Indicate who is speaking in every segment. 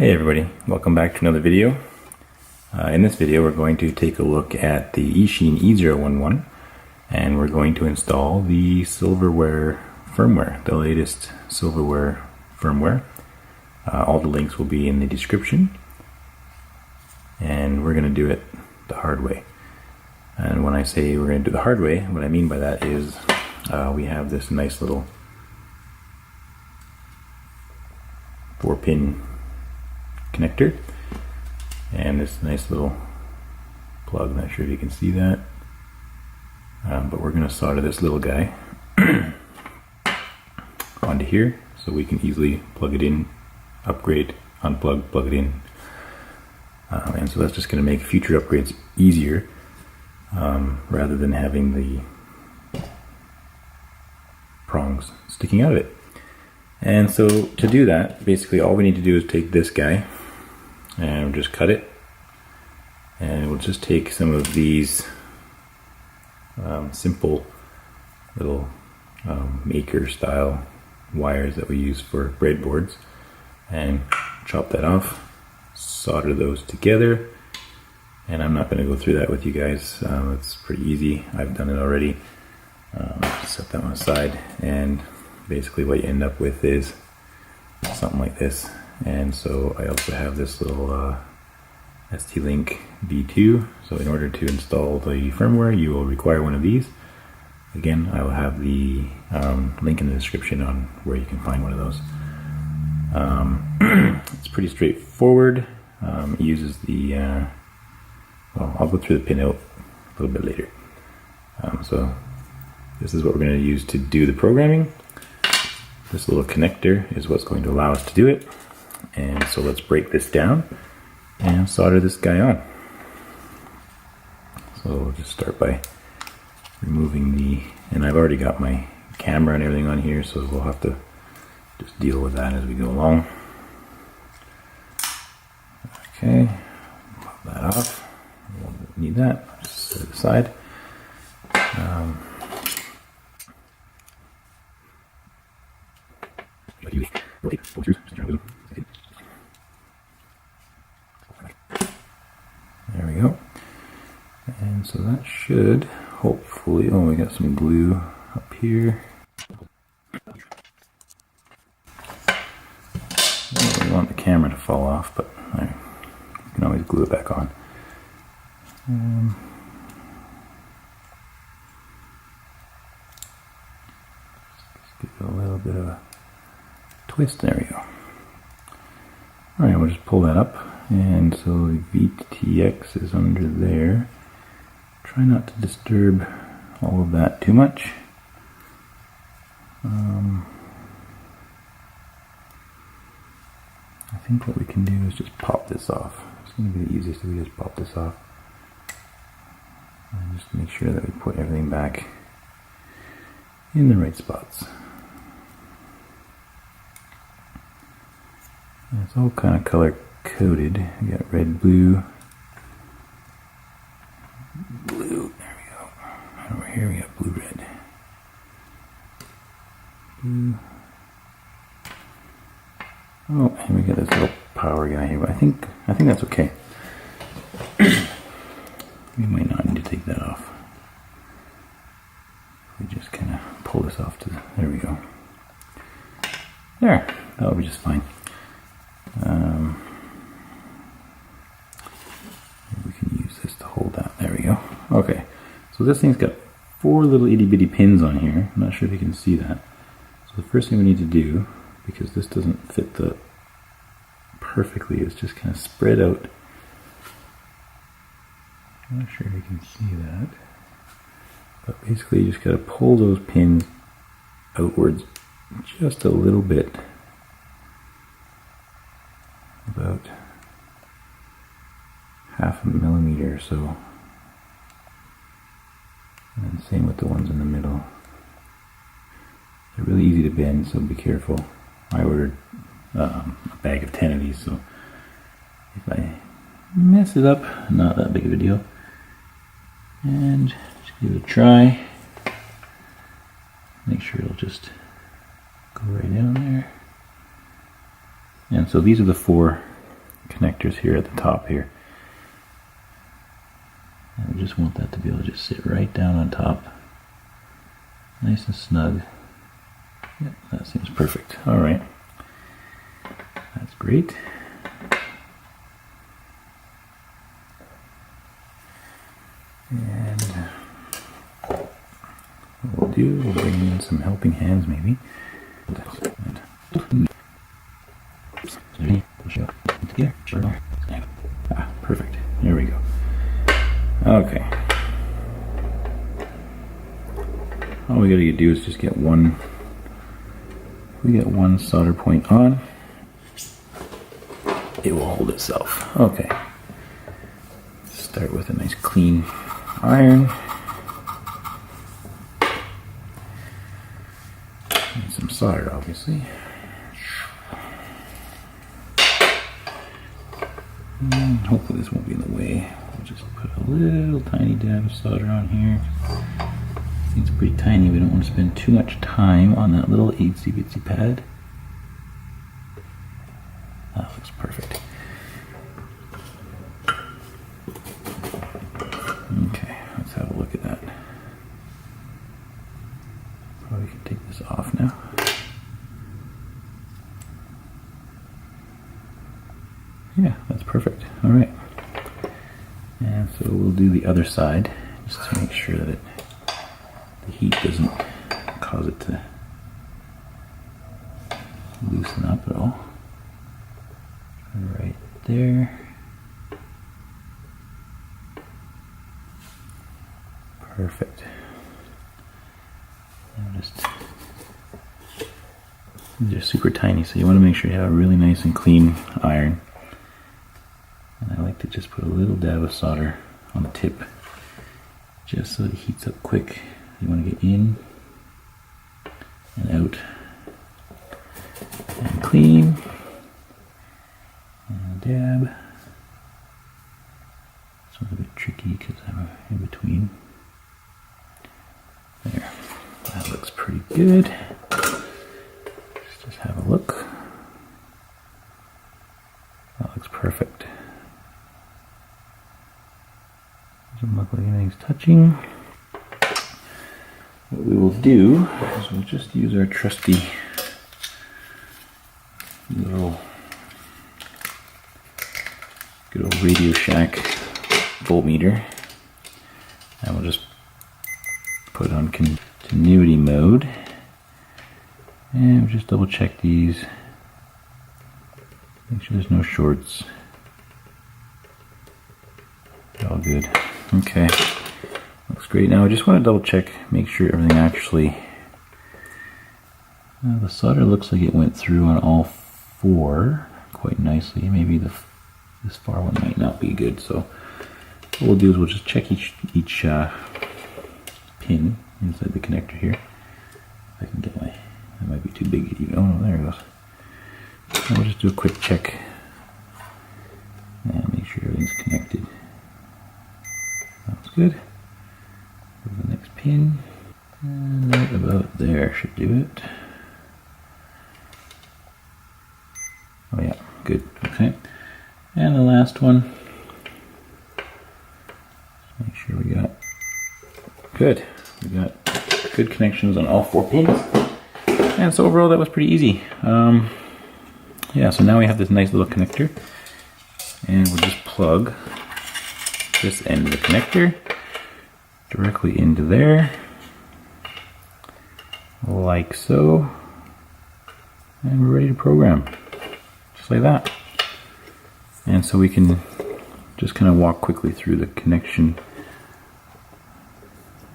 Speaker 1: Hey everybody, welcome back to another video. In this video we're going to take a look at the eSheen E011 and we're going to install the Silverware firmware, the latest Silverware firmware. All the links will be in the description and we're going to do it the hard way. And when I say we're going to do it the hard way, what I mean by that is we have this nice little 4-pin connector and this nice little plug. Not sure if you can see that, but we're going to solder this little guy onto here so we can easily plug it in, upgrade, unplug, plug it in, and so that's just going to make future upgrades easier rather than having the prongs sticking out of it. And so to do that, basically all we need to do is take this guy and we'll just cut it, and we'll just take some of these simple little maker style wires that we use for breadboards and chop that off, solder those together. And I'm not going to go through that with you guys, it's pretty easy, I've done it already. Set that one aside, and basically what you end up with is something like this. And so I also have this little ST-Link V2, so in order to install the firmware you will require one of these. Again, I will have the link in the description on where you can find one of those. It's pretty straightforward. It uses the well, I'll go through the pinout a little bit later. So this is what we're going to use to do the programming. This little connector is what's going to allow us to do it. And so let's break this down and solder this guy on. So we'll just start by removing the, and I've already got my camera and everything on here, so we'll have to just deal with that as we go along. Okay, pop that off. We won't need that, just set it aside. There we go. And so that should hopefully, oh, we got some glue up here. I don't really want the camera to fall off, but I can always glue it back on. Just give it a little bit of a twist. There we go. Alright, we'll just pull that up, and so the VTX is under there. Try not to disturb all of that too much. I think what we can do is just pop this off. It's going to be the easiest if we just pop this off. And just make sure that we put everything back in the right spots. And it's all kind of color coded. We got red, blue, blue, there we go. And over here we got blue, red, blue. Oh, and we got this little power guy here, but I think that's okay. We might not need to take that off. We just kind of pull this off to the, there we go. There, that'll be just fine. We can use this to hold that. There we go. Okay, so this thing's got 4 little itty bitty pins on here. I'm not sure if you can see that. So the first thing we need to do, because this doesn't fit the perfectly, is just kind of spread out. I'm not sure if you can see that, but basically you just got to pull those pins outwards just a little bit. About 0.5 millimeter or so, and then same with the ones in the middle. They're really easy to bend, so be careful. I ordered a bag of 10 of these, so if I mess it up, not that big of a deal. And just give it a try. Make sure it'll just go right down there. And so these are the 4 connectors here at the top here. And we just want that to be able to just sit right down on top. Nice and snug. Yep, that seems perfect. Alright. That's great. And what we'll do, we'll bring in some helping hands maybe. Ah, perfect. There we go. Okay. All we gotta do is just get one. We get one solder point on. It will hold itself. Okay. Start with a nice clean iron. And some solder, obviously. And hopefully this won't be in the way. We'll just put a little tiny dab of solder on here. It's pretty tiny. We don't want to spend too much time on that little itsy bitsy pad. That looks perfect. Okay, let's have a look at that. Probably can take this off now. Yeah, that's perfect. All right. And so we'll do the other side just to make sure that the heat doesn't cause it to loosen up at all. Right there. Perfect. And they're super tiny, so you want to make sure you have a really nice and clean iron. And I like to just put a little dab of solder on the tip, just so it heats up quick. You want to get in and out and clean and dab. This one's a bit tricky because I'm in between. There, that looks pretty good. Let's just have a look. That looks perfect. Doesn't look like anything's touching. What we will do is we'll just use our trusty little good old Radio Shack voltmeter, and we'll just put it on continuity mode, and we'll just double check these, make sure there's no shorts. All good. Okay. Looks great. Now I just want to double check, make sure everything actually, the solder looks like it went through on all four quite nicely. Maybe this far one might not be good, so what we'll do is we'll just check each pin inside the connector here. If I can get that might be too big even. Oh no, there it goes. So we'll just do a quick check and make sure everything's connected. That's good. The next pin, and right about there should do it. Oh yeah, good. Okay, and the last one. Make sure we got good. We got good connections on all four pins, and so overall that was pretty easy. Yeah, so now we have this nice little connector, and we'll just plug this end of the connector directly into there, like so, and we're ready to program, just like that. And so we can just kind of walk quickly through the connection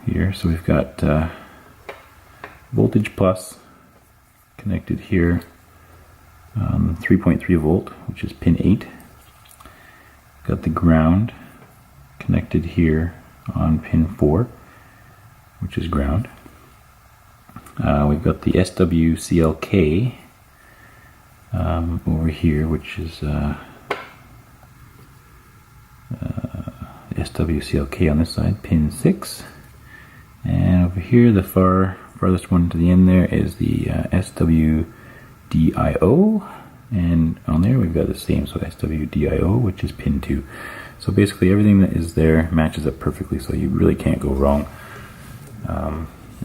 Speaker 1: here. So we've got voltage plus connected here, 3.3 volt, which is pin 8. Got the ground connected here on pin 4, which is ground. We've got the SWCLK over here, which is SWCLK on this side, pin 6. And over here, the farthest one to the end there is the SWDIO, and on there we've got the same, so SWDIO, which is pin 2. So basically everything that is there matches up perfectly, so you really can't go wrong.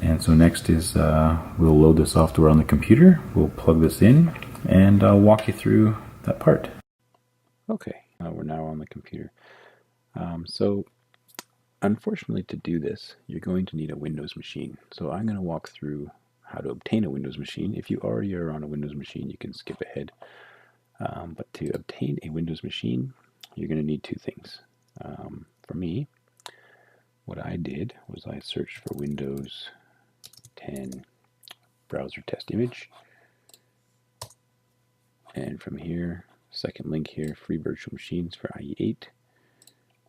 Speaker 1: And so next is we'll load the software on the computer, we'll plug this in, and I'll walk you through that part. Okay, we're now on the computer. So unfortunately, to do this, you're going to need a Windows machine. So I'm going to walk through how to obtain a Windows machine. If you already are on a Windows machine, you can skip ahead. But to obtain a Windows machine, you're going to need two things. For me, what I did was I searched for Windows 10 browser test image. And from here, second link here, free virtual machines for IE8.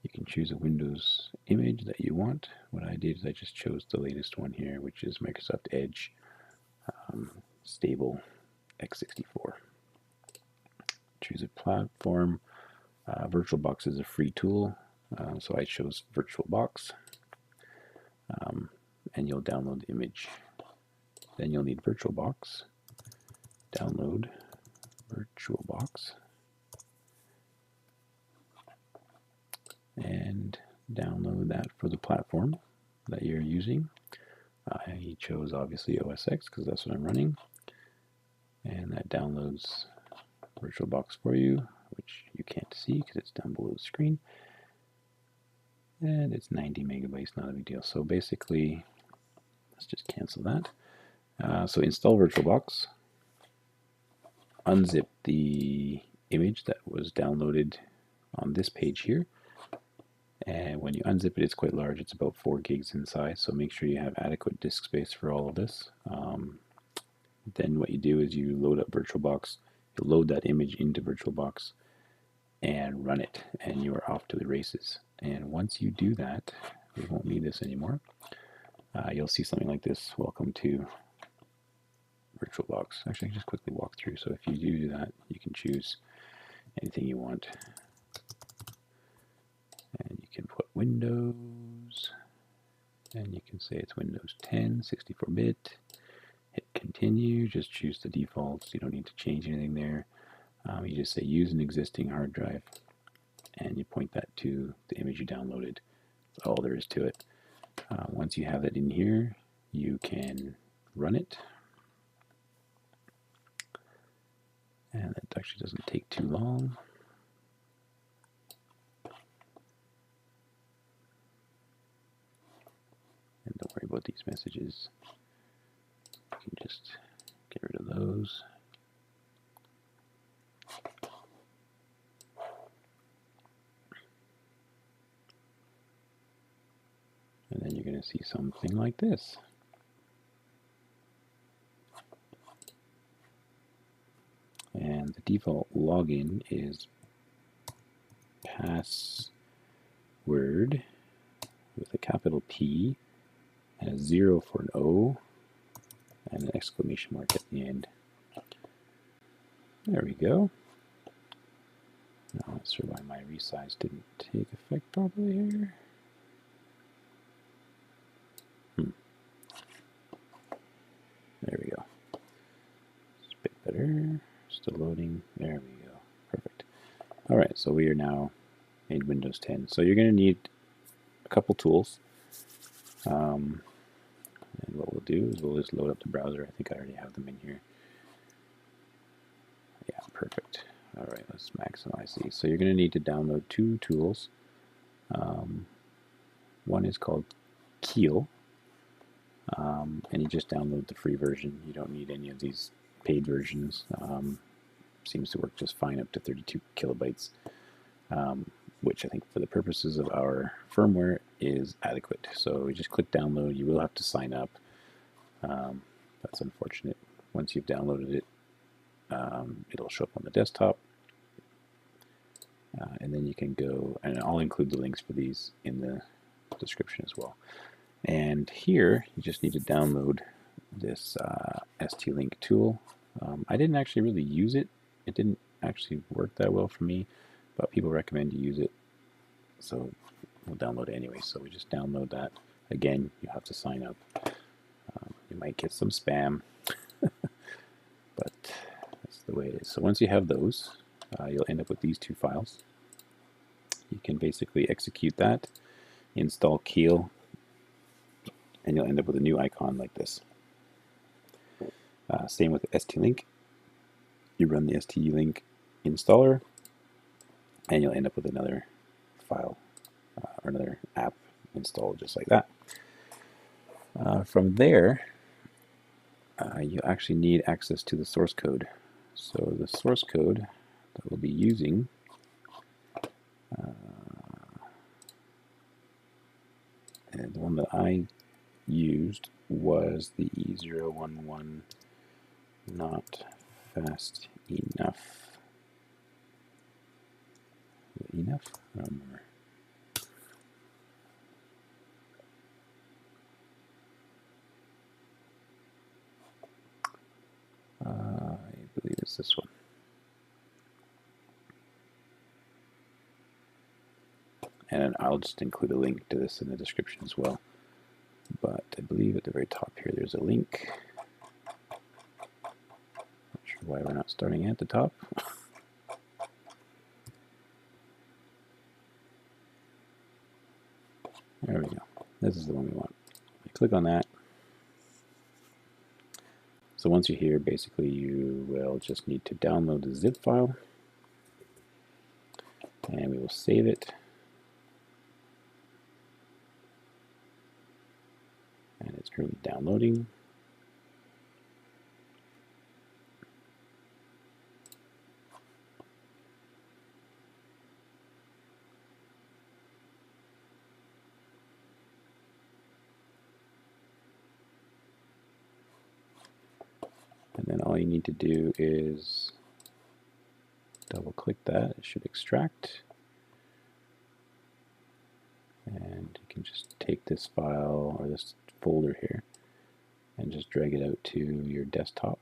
Speaker 1: You can choose a Windows image that you want. What I did is I just chose the latest one here, which is Microsoft Edge Stable x64. Choose a platform. VirtualBox is a free tool, so I chose VirtualBox. And you'll download the image. Then you'll need VirtualBox. Download VirtualBox. And download that for the platform that you're using. I chose obviously OS X because that's what I'm running. And that downloads VirtualBox for you, which you can't see because it's down below the screen. And it's 90 megabytes, not a big deal. So basically, let's just cancel that. So install VirtualBox. Unzip the image that was downloaded on this page here. And when you unzip it, it's quite large. It's about 4 gigs in size, so make sure you have adequate disk space for all of this. Then what you do is you load up VirtualBox, you load that image into VirtualBox, and run it, and you are off to the races. And once you do that, we won't need this anymore. You'll see something like this. Welcome to VirtualBox. Actually, I can just quickly walk through. So if you do that, you can choose anything you want. And you can put Windows, and you can say it's Windows 10, 64-bit. Hit continue, just choose the defaults. You don't need to change anything there. You just say use an existing hard drive, and you point that to the image you downloaded. That's all there is to it. Once you have it in here, you can run it. And it actually doesn't take too long. And don't worry about these messages. You can just get rid of those. And then you're going to see something like this. And the default login is password with a capital P and a 0 for an O and an exclamation mark at the end. There we go. Now, I'm not sure why my resize didn't take effect properly here. There we go. It's a bit better. Still loading. There we go. Perfect. Alright, so we are now in Windows 10. So you're going to need a couple tools. And what we'll do is we'll just load up the browser. I think I already have them in here. Yeah, perfect. Alright, let's maximize these. So you're going to need to download two tools. One is called Keel. And you just download the free version. You don't need any of these paid versions. Seems to work just fine up to 32 kilobytes, which I think for the purposes of our firmware is adequate. So we just click download. You will have to sign up. That's unfortunate. Once you've downloaded it, it'll show up on the desktop. And then you can go, and I'll include the links for these in the description as well. And here, you just need to download this ST-Link tool. I didn't actually really use it. It didn't actually work that well for me, but people recommend you use it. So we'll download it anyway. So we just download that. Again, you have to sign up. You might get some spam, but let's
Speaker 2: the way it is. So once you have those, you'll end up with these two files. You can basically execute that, install Keel, and you'll end up with a new icon like this. Same with ST-Link. You run the ST-Link installer, and you'll end up with another file or another app installed just like that. From there, you actually need access to the source code. So the source code that we'll be using and the one that I used was the E011 Not Fast Enough. Enough? I don't remember. I believe it's this one. And I'll just include a link to this in the description as well. But I believe at the very top here there's a link. Not sure why we're not starting at the top. There we go. This is the one we want. Click on that. So once you're here, basically you will just need to download the zip file. And we will save it. And it's currently downloading. And then all you need to do is double click that. It should extract. And you can just take this file or this folder here and just drag it out to your desktop.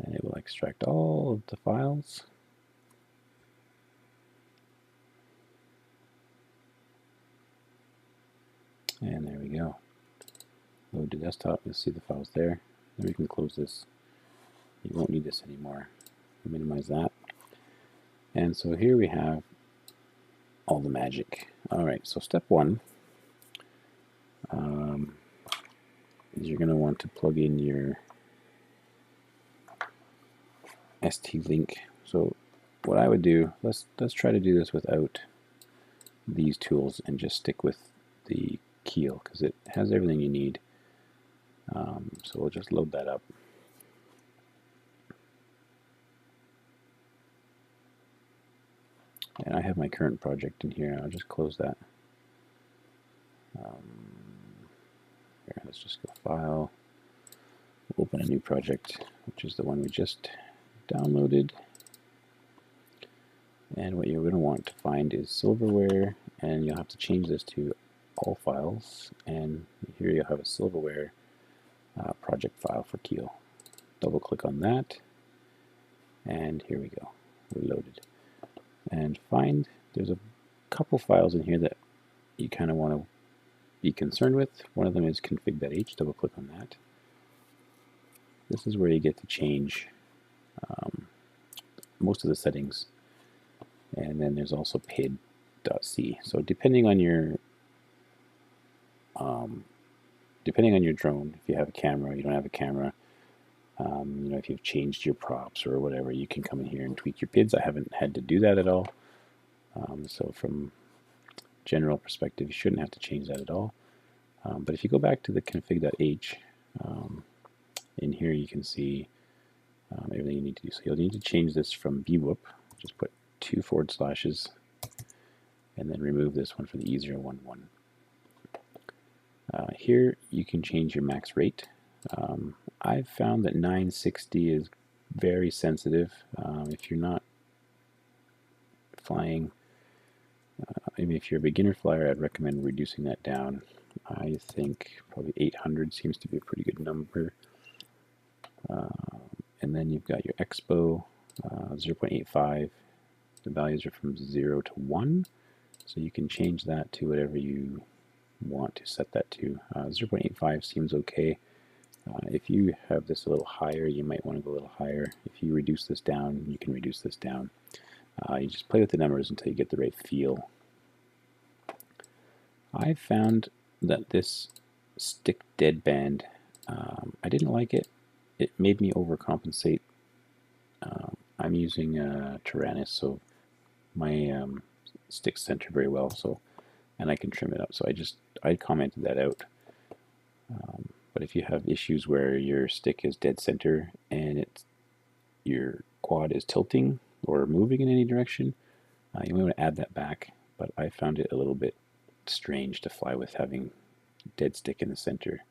Speaker 2: And it will extract all of the files. And there we go. Load to desktop, you'll see the files there. Then we can close this. You won't need this anymore. Minimize that. And so here we have all the magic. Alright, so step one is you're going to want to plug in your ST-Link. So what I would do, let's try to do this without these tools and just stick with the Keel because it has everything you need. So we'll just load that up. And I have my current project in here. I'll just close that. Here, let's just go File. We'll open a new project, which is the one we just downloaded. And what you're going to want to find is Silverware, and you'll have to change this to all files. And here you'll have a Silverware project file for Keel. Double click on that, and here we go. We're loaded. And find there's a couple files in here that you kind of want to be concerned with. One of them is config.h. Double click on that. This is where you get to change most of the settings. And then there's also pid.c. So depending on your drone, if you have a camera, you don't have a camera, you know, if you've changed your props or whatever, you can come in here and tweak your PIDs. I haven't had to do that at all. So from general perspective, you shouldn't have to change that at all. But if you go back to the config.h, in here you can see everything you need to do. So you'll need to change this from bwhoop, just put 2 forward slashes, and then remove this one for the E011. Here you can change your max rate. I've found that 960 is very sensitive. If you're not flying, even if you're a beginner flyer, I'd recommend reducing that down. I think probably 800 seems to be a pretty good number. And then you've got your expo, 0.85. The values are from 0 to 1, so you can change that to whatever you want to set that to. 0.85 seems okay. If you have this a little higher, you might want to go a little higher. If you reduce this down, you can reduce this down. You just play with the numbers until you get the right feel. I found that this stick deadband, I didn't like it. It made me overcompensate. I'm using a Tyrannus, so my sticks center very well, so, and I can trim it up. So I commented that out. But if you have issues where your stick is dead center and your quad is tilting or moving in any direction, you may want to add that back. But I found it a little bit strange to fly with having dead stick in the center.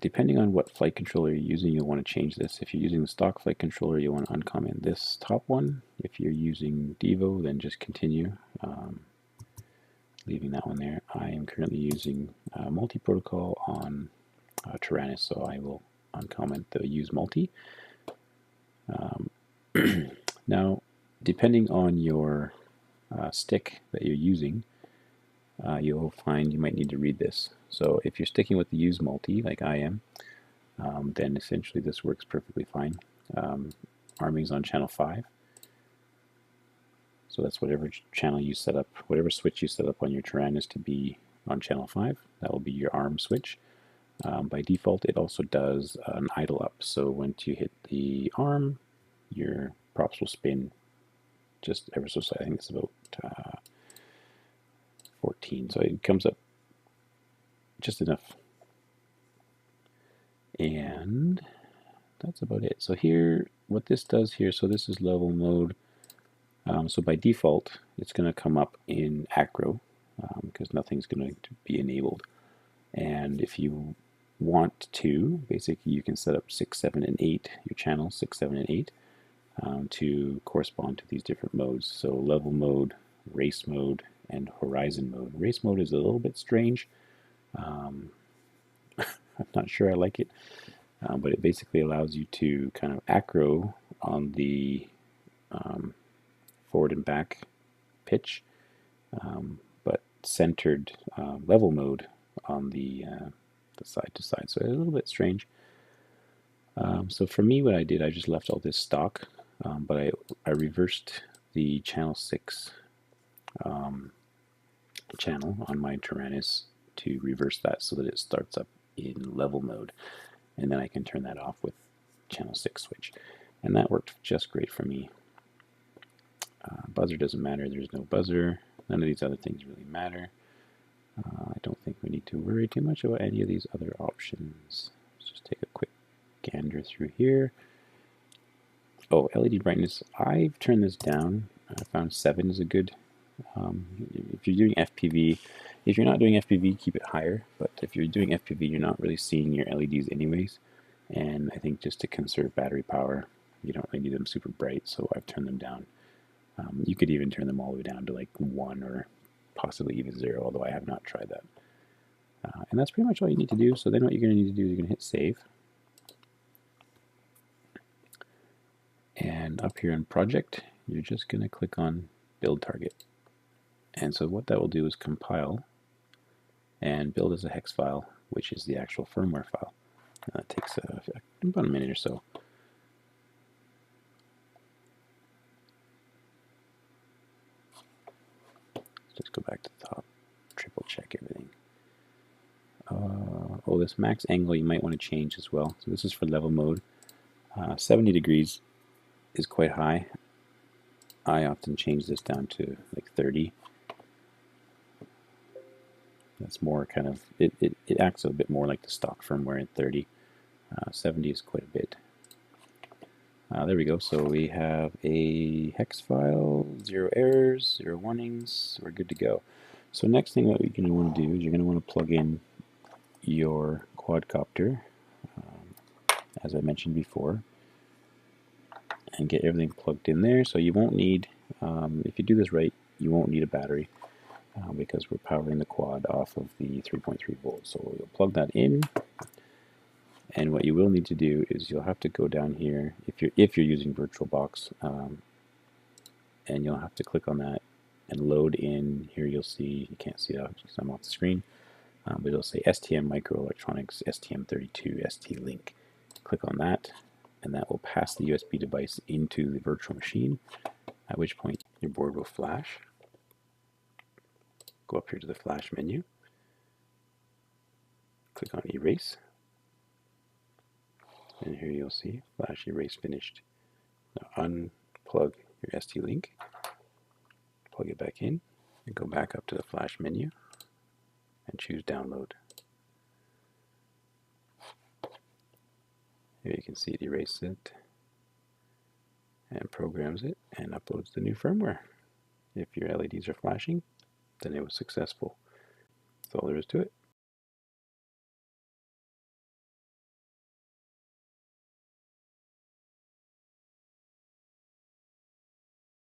Speaker 2: Depending on what flight controller you're using, you'll want to change this. If you're using the stock flight controller, you want to uncomment this top one. If you're using Devo, then just continue, leaving that one there. I am currently using multi-protocol on Tyrannus, so I will uncomment the use multi. Now, depending on your stick that you're using, you'll find you might need to read this. So if you're sticking with the use multi, like I am, then essentially this works perfectly fine. Arming's on channel 5. So that's whatever channel you set up, whatever switch you set up on your Tyrannus to be on channel 5, that will be your arm switch. By default, it also does an idle up. So once you hit the arm, your props will spin just ever so slightly. I think it's about 14. So it comes up just enough. And that's about it. So here, what this does here, so this is level mode. So by default, it's going to come up in acro because nothing's going to be enabled. And if you want to, basically you can set up 6, 7, and 8, your channels 6, 7, and 8, to correspond to these different modes. So level mode, race mode, and horizon mode. Race mode is a little bit strange. I'm not sure I like it, but it basically allows you to kind of acro on the forward and back pitch, but centered level mode on the side to side. So it's a little bit strange. So for me, what I did, I just left all this stock, but I reversed the channel 6 channel on my Tyrannus to reverse that so that it starts up in level mode, and then I can turn that off with channel 6 switch, and that worked just great for me. Buzzer doesn't matter, there's no buzzer, none of these other things really matter. I don't think we need to worry too much about any of these other options. Let's just take a quick gander through here. Oh, LED brightness, I've turned this down. I found 7 is a good, if you're doing FPV, if you're not doing FPV, keep it higher, but if you're doing FPV, you're not really seeing your LEDs anyways, and I think just to conserve battery power, you don't really need them super bright, so I've turned them down. You could even turn them all the way down to like 1 or possibly even 0, although I have not tried that. And that's pretty much all you need to do. So then what you're going to need to do is you're going to hit save. And up here in project, you're just going to click on build target. And so what that will do is compile and build as a hex file, which is the actual firmware file. That takes about a minute or so. Just go back to the top, triple check everything. Oh, this max angle you might want to change as well. So this is for level mode. 70 degrees is quite high. I often change this down to like 30. That's more kind of, it acts a bit more like the stock firmware at 30. 70 is quite a bit. There we go. So we have a hex file, 0 errors, 0 warnings. We're good to go. So next thing that you're going to want to do is you're going to want to plug in your quadcopter, as I mentioned before, and get everything plugged in there. So you won't need, if you do this right, you won't need a battery because we're powering the quad off of the 3.3 volts. So you'll plug that in. And what you will need to do is you'll have to go down here if you're using VirtualBox, and you'll have to click on that and load in. Here you'll see, you can't see that because I'm off the screen, but it'll say STM Microelectronics STM32 ST-Link. Click on that, and that will pass the USB device into the virtual machine, at which point your board will flash. Go up here to the flash menu, click on Erase, and here you'll see Flash Erase finished. Now unplug your ST-Link, plug it back in, and go back up to the flash menu and choose Download. Here you can see it erases it and programs it and uploads the new firmware. If your LEDs are flashing, then it was successful. That's all there is to it.